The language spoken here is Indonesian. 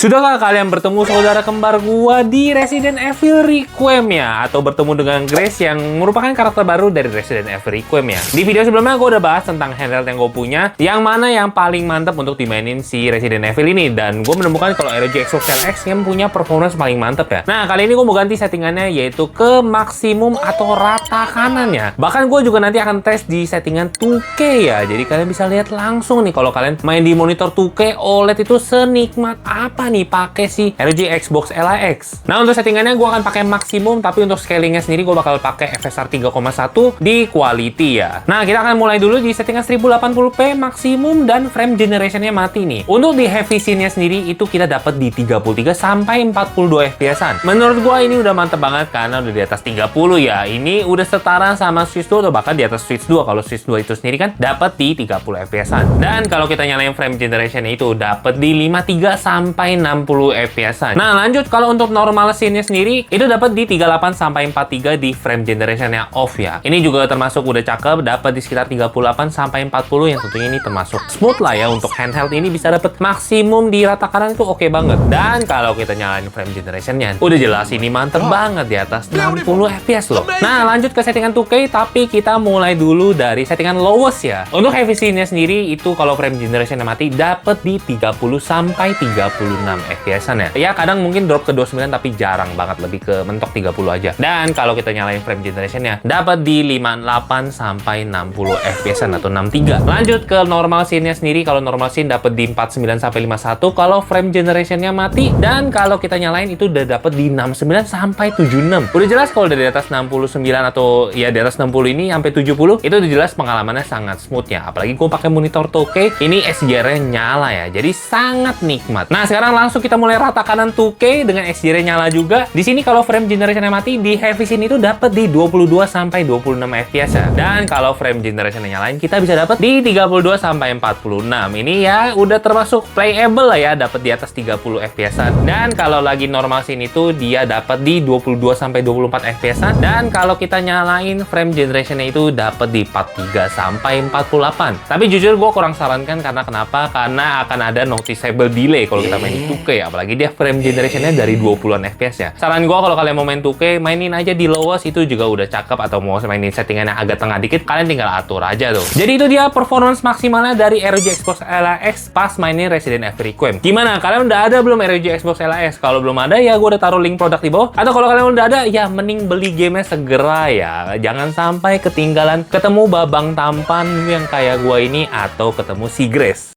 Sudahkah kalian bertemu saudara kembar gua di Resident Evil Requiem ya? Atau bertemu dengan Grace yang merupakan karakter baru dari Resident Evil Requiem ya? Di video sebelumnya gue udah bahas tentang handheld yang gue punya, yang mana yang paling mantap untuk dimainin si Resident Evil ini. Dan gue menemukan kalau ROG Xbox Series X yang punya performance paling mantap ya. Nah, kali ini gue mau ganti settingannya yaitu ke maksimum atau rata kanan ya. Bahkan gue juga nanti akan tes di settingan 2K ya. Jadi kalian bisa lihat langsung nih kalau kalian main di monitor 2K OLED itu senikmat apa nih pakai si ROG Xbox Series X. Nah, untuk settingannya gue akan pakai maksimum, tapi untuk scalingnya sendiri gue bakal pakai FSR 3,1 di quality ya. Nah, kita akan mulai dulu di settingan 1080p maksimum dan frame generationnya mati nih. Untuk di heavy scene-nya sendiri itu kita dapat di 33 sampai 42 FPS-an. Menurut gue ini udah mantep banget karena udah di atas 30 ya. Ini udah setara sama Switch 2 atau bahkan di atas Switch 2. Kalau Switch 2 itu sendiri kan dapat di 30 FPS-an. Dan kalau kita nyalain frame generation itu dapat di 53 sampai 60 FPS-an. Nah, lanjut kalau untuk normal scene-nya sendiri itu dapat di 38 sampai 43 di frame generation-nya off ya. Ini juga termasuk udah cakep, dapat di sekitar 38 sampai 40 yang tentunya ini termasuk smooth lah ya. Untuk handheld ini bisa dapat maksimum di rata kanan itu oke banget. Dan kalau kita nyalain frame generation-nya udah jelas ini mantep banget di atas 60 FPS loh. Nah, lanjut ke settingan 2K, tapi kita mulai dulu dari settingan lowest ya. Untuk heavy scene-nya sendiri itu kalau frame generation-nya mati dapat di 30 sampai 36 FPS-an ya. Ya kadang mungkin drop ke 29 tapi jarang banget, lebih ke mentok 30 aja. Dan kalau kita nyalain frame generation-nya dapat di 58 sampai 60 FPS-an atau 63. Lanjut ke normal scene-nya sendiri, kalau normal scene dapat di 49 sampai 51 kalau frame generation-nya mati, dan kalau kita nyalain itu udah dapat di 69 sampai 76. Udah jelas kalau udah di atas 69 atau ya di atas 60 ini sampai 70 itu udah jelas pengalamannya sangat smooth ya. Apalagi gue pakai monitor 2K, ini SDR-nya nyala ya. Jadi sangat nikmat. Nah, sekarang langsung kita mulai rata kanan 2K dengan SDR-nya nyala juga. Di sini kalau frame generation-nya mati di heavy scene itu dapat di 22 sampai 26 FPS ya. Dan kalau frame generation-nya nyalain kita bisa dapat di 32 sampai 46. Ini ya udah termasuk playable lah ya, dapat di atas 30 FPS-an. Dan kalau lagi normal scene itu dia dapat di 22 sampai 24 FPS-an. Dan kalau kita nyalain frame generation-nya itu dapat di 43 sampai 48. Tapi jujur gue kurang sarankan karena kenapa? Karena akan ada noticeable delay kalau kita main di 2K ya. Apalagi dia frame generation-nya dari 20-an FPS ya. Saran gue kalau kalian mau main 2K, mainin aja di lowest itu juga udah cakep. Atau mau mainin settingan yang agak tengah dikit, kalian tinggal atur aja tuh. Jadi itu dia performance maksimalnya dari ROG Xbox Series X pas mainin Resident Evil Requiem. Gimana? Kalian udah ada belum ROG Xbox Series X? Kalau belum ada ya gue udah taruh link produk di bawah. Atau kalau kalian udah ada ya mending beli gamenya segera ya. Jangan sampai ketinggalan ketemu babang tampan yang kayak gue ini atau ketemu si Grace.